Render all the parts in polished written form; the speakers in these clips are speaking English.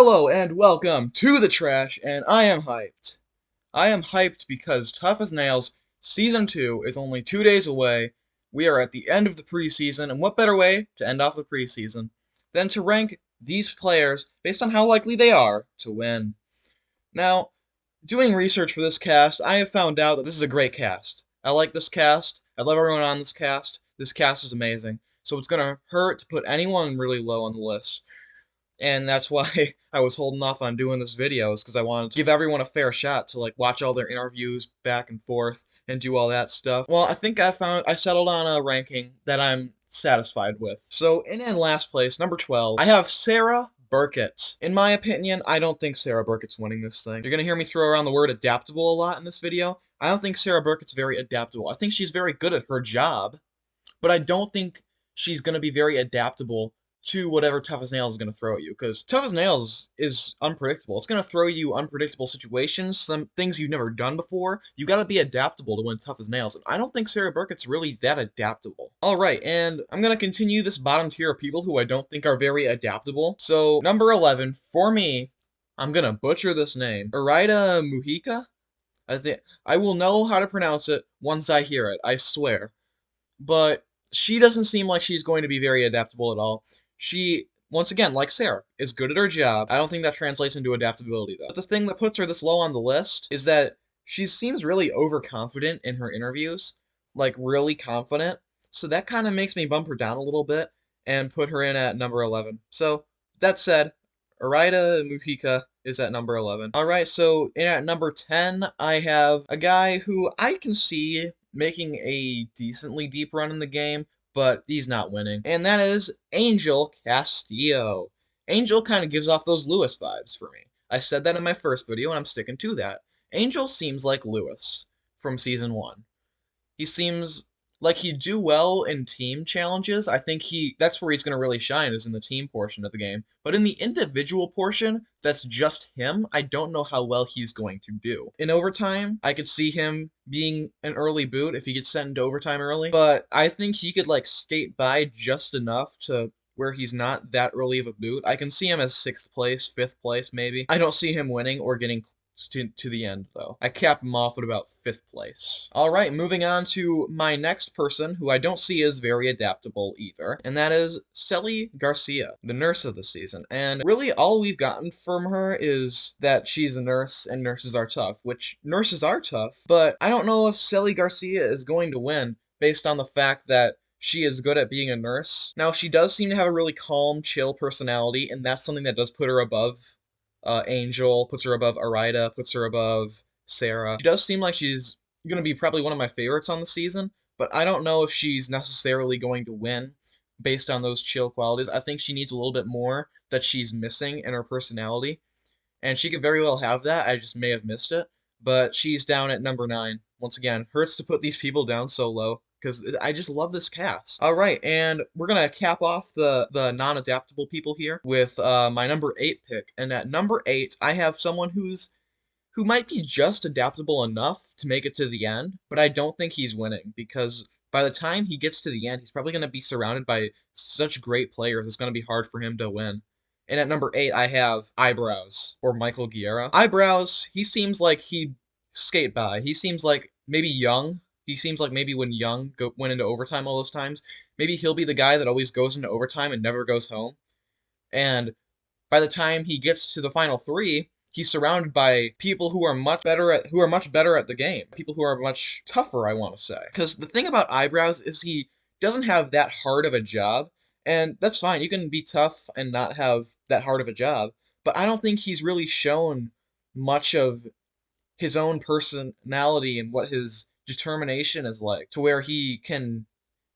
Hello and welcome to the trash, and I am hyped. I am hyped because Tough as Nails Season 2 is only 2 days away. We are at the end of the preseason, and what better way to end off the preseason than to rank these players based on how likely they are to win. Now, doing research for this cast, I have found out that this is a great cast. I like this cast. I love everyone on this cast. This cast is amazing. So it's going to hurt to put anyone really low on the list. And that's why I was holding off on doing this video, is because I wanted to give everyone a fair shot to like watch all their interviews back and forth and do all that stuff. Well, I think I settled on a ranking that I'm satisfied with. So in last place, number 12, I have Sarah Burkett. In my opinion, I don't think Sarah Burkett's winning this thing. You're gonna hear me throw around the word adaptable a lot in this video. I don't think Sarah Burkett's very adaptable. I think she's very good at her job, but I don't think she's gonna be very adaptable to whatever Tough as Nails is going to throw at you, because Tough as Nails is unpredictable. It's going to throw you unpredictable situations, some things you've never done before. You got to be adaptable to win Tough as Nails, and I don't think Sarah Burkett's really that adaptable. Alright, and I'm going to continue this bottom tier of people who I don't think are very adaptable. So, number 11, for me, I'm going to butcher this name. IRAIDA MUJICA? I will know how to pronounce it once I hear it, I swear. But she doesn't seem like she's going to be very adaptable at all. She, once again, like Sarah, is good at her job. I don't think that translates into adaptability, though. But the thing that puts her this low on the list is that she seems really overconfident in her interviews. Like, really confident. So that kind of makes me bump her down a little bit and put her in at number 11. So, that said, IRAIDA MUJICA is at number 11. Alright, so at number 10, I have a guy who I can see making a decently deep run in the game, but he's not winning. And that is Angel Castillo. Angel kind of gives off those Lewis vibes for me. I said that in my first video, and I'm sticking to that. Angel seems like Lewis from Season 1. He seems like he'd do well in team challenges. I think that's where he's going to really shine, is in the team portion of the game. But in the individual portion, that's just him, I don't know how well he's going to do. In overtime, I could see him being an early boot if he gets sent into overtime early. But I think he could like skate by just enough to where he's not that early of a boot. I can see him as 6th place, 5th place maybe. I don't see him winning or getting to the end, though. I cap him off at about 5th place. Alright, moving on to my next person, who I don't see as very adaptable either, and that is CELI GARCIA, the nurse of the season. And really, all we've gotten from her is that she's a nurse, and nurses are tough, which nurses are tough, but I don't know if CELI GARCIA is going to win based on the fact that she is good at being a nurse. Now, she does seem to have a really calm, chill personality, and that's something that does put her above Angel, puts her above IRAIDA, puts her above Sarah. She does seem like she's going to be probably one of my favorites on the season, but I don't know if she's necessarily going to win based on those chill qualities. I think she needs a little bit more that she's missing in her personality, and she could very well have that. I just may have missed it, but she's down at number 9. Once again, hurts to put these people down so low, because I just love this cast. Alright, and we're going to cap off the non-adaptable people here with my number 8 pick. And at number 8, I have someone who might be just adaptable enough to make it to the end, but I don't think he's winning, because by the time he gets to the end, he's probably going to be surrounded by such great players, it's going to be hard for him to win. And at number 8, I have Eyebrows, or Michael Guerra. Eyebrows, he seems like he'd skate by. He seems like maybe Young. He seems like maybe when Young went into overtime all those times, maybe he'll be the guy that always goes into overtime and never goes home. And by the time he gets to the final 3, he's surrounded by people who are much better at the game. People who are much tougher, I want to say. Because the thing about Eyebrows is he doesn't have that hard of a job, and that's fine. You can be tough and not have that hard of a job, but I don't think he's really shown much of his own personality and what his determination is like to where he can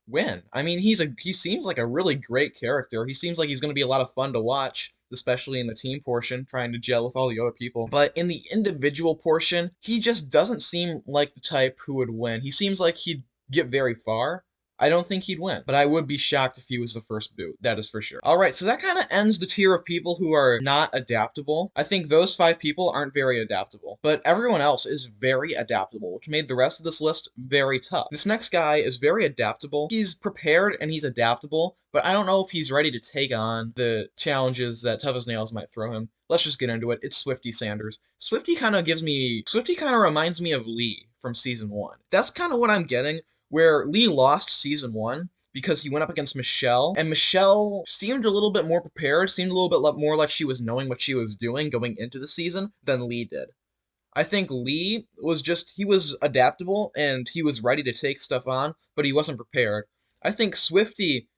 win. I mean, he seems like a really great character. He seems like he's going to be a lot of fun to watch, especially in the team portion, trying to gel with all the other people. But in the individual portion, he just doesn't seem like the type who would win. He seems like he'd get very far, I don't think he'd win, but I would be shocked if he was the first boot. That is for sure. All right, so that kind of ends the tier of people who are not adaptable. I think those 5 people aren't very adaptable, but everyone else is very adaptable, which made the rest of this list very tough. This next guy is very adaptable. He's prepared and he's adaptable, but I don't know if he's ready to take on the challenges that Tough as Nails might throw him. Let's just get into it. It's Swifty Sanders. Swifty kind of reminds me of Lee from season 1. That's kind of what I'm getting, where Lee lost season 1 because he went up against Michelle, and Michelle seemed a little bit more prepared, seemed a little bit more like she was knowing what she was doing going into the season than Lee did. I think Lee he was adaptable and he was ready to take stuff on, but he wasn't prepared. I think Swifty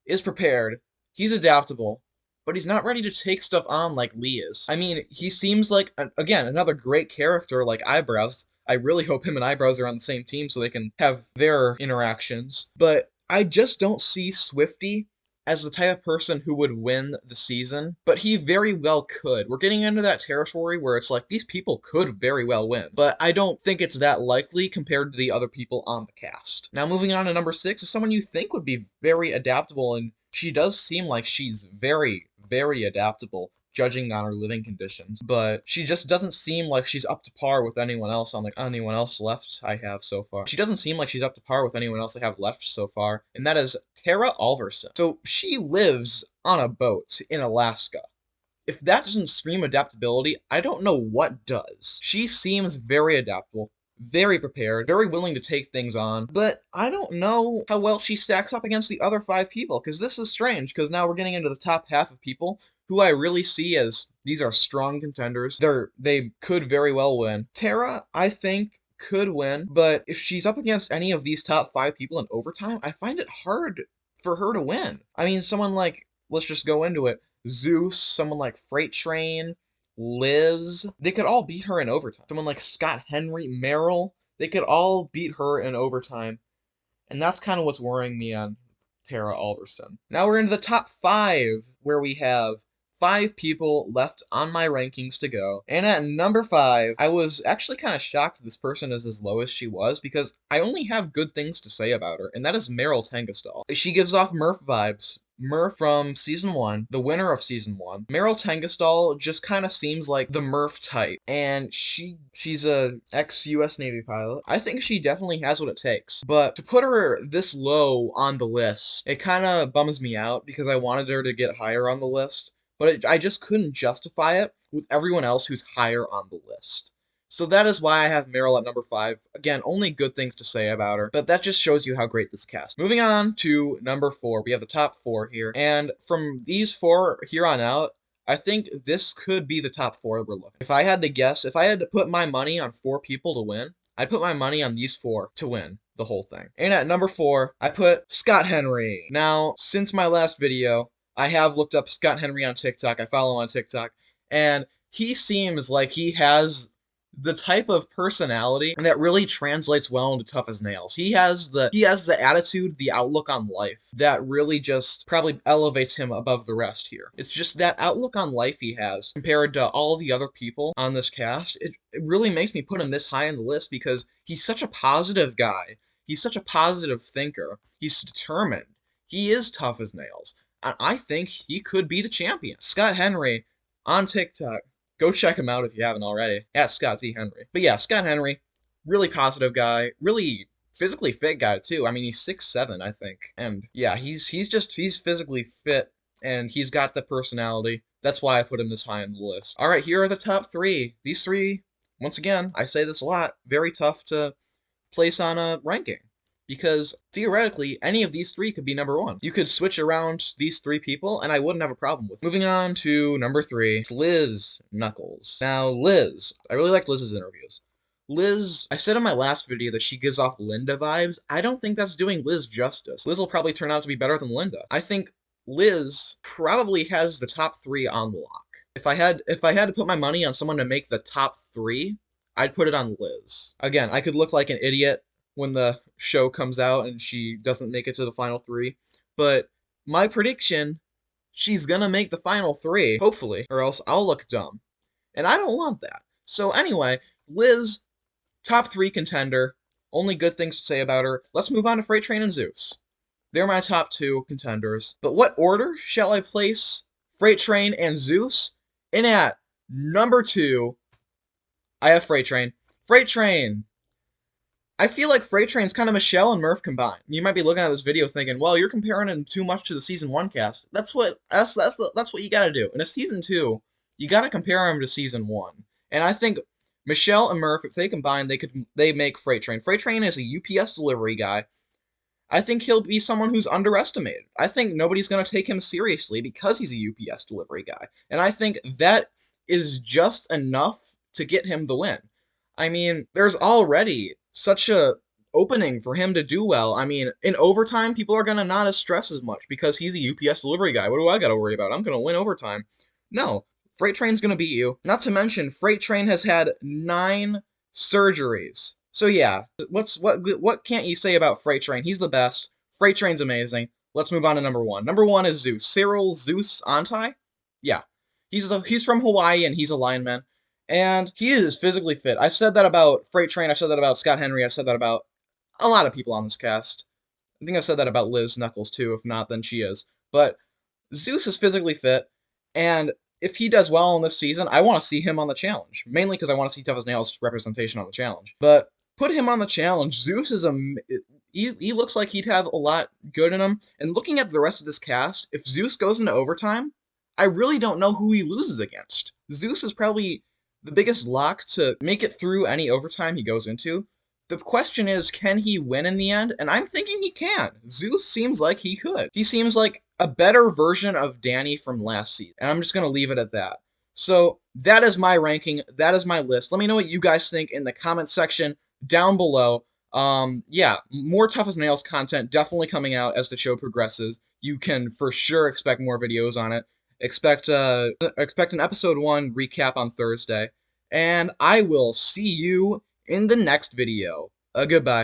is prepared, he's adaptable, but he's not ready to take stuff on like Lee is. I mean, he seems like, again, another great character like Eyebrows. I really hope him and Eyebrows are on the same team so they can have their interactions. But I just don't see Swifty as the type of person who would win the season, but he very well could. We're getting into that territory where it's like these people could very well win, but I don't think it's that likely compared to the other people on the cast. Now moving on to number 6 is someone you think would be very adaptable, and she does seem like she's very, very adaptable, judging on her living conditions, but she just doesn't seem like she's up to par with anyone else anyone else left I have so far. She doesn't seem like she's up to par with anyone else I have left so far, and that is Tara Alverson. So she lives on a boat in Alaska. If that doesn't scream adaptability, I don't know what does. She seems very adaptable, very prepared, very willing to take things on, but I don't know how well she stacks up against the other 5 people, because this is strange, because now we're getting into the top half of people who I really see as these are strong contenders. They could very well win. Tara, I think, could win, but if she's up against any of these top 5 people in overtime, I find it hard for her to win. I mean, someone like, let's just go into it, Zeus, someone like Freight Train, Liz, they could all beat her in overtime. Someone like Scott Henry, MERRYL, they could all beat her in overtime. And that's kind of what's worrying me on Tara Alverson. Now we're into the top 5, where we have 5 people left on my rankings to go. And at number 5, I was actually kind of shocked this person is as low as she was, because I only have good things to say about her, and that is MERRYL TENGESDAL. She gives off Murph vibes. Murph from season 1, the winner of season 1. MERRYL TENGESDAL just kind of seems like the Murph type, and she's a ex-US Navy pilot. I think she definitely has what it takes, but to put her this low on the list, it kind of bums me out because I wanted her to get higher on the list, but I just couldn't justify it with everyone else who's higher on the list. So that is why I have MERRYL at number 5. Again, only good things to say about her, but that just shows you how great this cast. Moving on to number 4, we have the top 4 here, and from these 4 here on out, I think this could be the top 4 we're looking. If I had to guess, if I had to put my money on 4 people to win, I'd put my money on these 4 to win the whole thing. And at number 4, I put Scott Henry. Now, since my last video, I have looked up Scott Henry on TikTok. I follow him on TikTok, and he seems like he has the type of personality that really translates well into Tough as Nails. He has the attitude, the outlook on life that really just probably elevates him above the rest here. It's just that outlook on life he has compared to all the other people on this cast. It really makes me put him this high on the list because he's such a positive guy. He's such a positive thinker. He's determined. He is tough as nails. I think he could be the champion. Scott Henry on TikTok. Go check him out if you haven't already, at Scott Z. Henry. But yeah, Scott Henry, really positive guy, really physically fit guy too. I mean, he's 6'7", I think. And yeah, he's physically fit, and he's got the personality. That's why I put him this high on the list. All right, here are the top 3. These 3, once again, I say this a lot, very tough to place on a ranking, because theoretically, any of these 3 could be number 1. You could switch around these 3 people, and I wouldn't have a problem with it. Moving on to number 3, Liz Knuckles. Now, Liz, I really like Liz's interviews. Liz, I said in my last video that she gives off Linda vibes. I don't think that's doing Liz justice. Liz will probably turn out to be better than Linda. I think Liz probably has the top 3 on lock. If I had to put my money on someone to make the top 3, I'd put it on Liz. Again, I could look like an idiot when the show comes out and she doesn't make it to the final 3. But my prediction, she's gonna make the final 3, hopefully, or else I'll look dumb. And I don't want that. So anyway, Liz, top 3 contender, Only good things to say about her. Let's move on to Freight Train and Zeus. They're my top 2 contenders. But what order shall I place Freight Train and Zeus? In at number 2, I have Freight Train. Freight Train! I feel like Freight Train's kind of Michelle and Murph combined. You might be looking at this video thinking, well, you're comparing him too much to the season 1 cast. That's what you gotta do. In a season 2, you gotta compare him to season 1. And I think Michelle and Murph, if they combine, they make Freight Train. Freight Train is a UPS delivery guy. I think he'll be someone who's underestimated. I think nobody's going to take him seriously because he's a UPS delivery guy. And I think that is just enough to get him the win. I mean, there's already such a opening for him to do well. I mean, in overtime, people are going to not as stress as much because he's a UPS delivery guy. What do I got to worry about? I'm going to win overtime. No, Freight Train's going to beat you. Not to mention, Freight Train has had 9 surgeries. So yeah, what can't you say about Freight Train? He's the best. Freight Train's amazing. Let's move on to number 1. Number 1 is Zeus. Cyril Zeus Antai? Yeah. He's from Hawaii and he's a lineman. And he is physically fit. I've said that about Freight Train, I've said that about Scott Henry, I've said that about a lot of people on this cast. I think I've said that about Liz Knuckles too. If not, then she is. But Zeus is physically fit, and if he does well in this season, I want to see him on the challenge. Mainly because I want to see Tough as Nails representation on the challenge. But put him on the challenge. Zeus is he looks like he'd have a lot good in him. And looking at the rest of this cast, if Zeus goes into overtime, I really don't know who he loses against. Zeus is probably the biggest lock to make it through any overtime he goes into. The question is, can he win in the end? And I'm thinking he can. Zeus seems like he could. He seems like a better version of Danny from last season. And I'm just going to leave it at that. So that is my ranking. That is my list. Let me know what you guys think in the comment section down below. Yeah, more Tough as Nails content definitely coming out as the show progresses. You can for sure expect more videos on it. Expect an episode 1 recap on Thursday. And I will see you in the next video. Goodbye.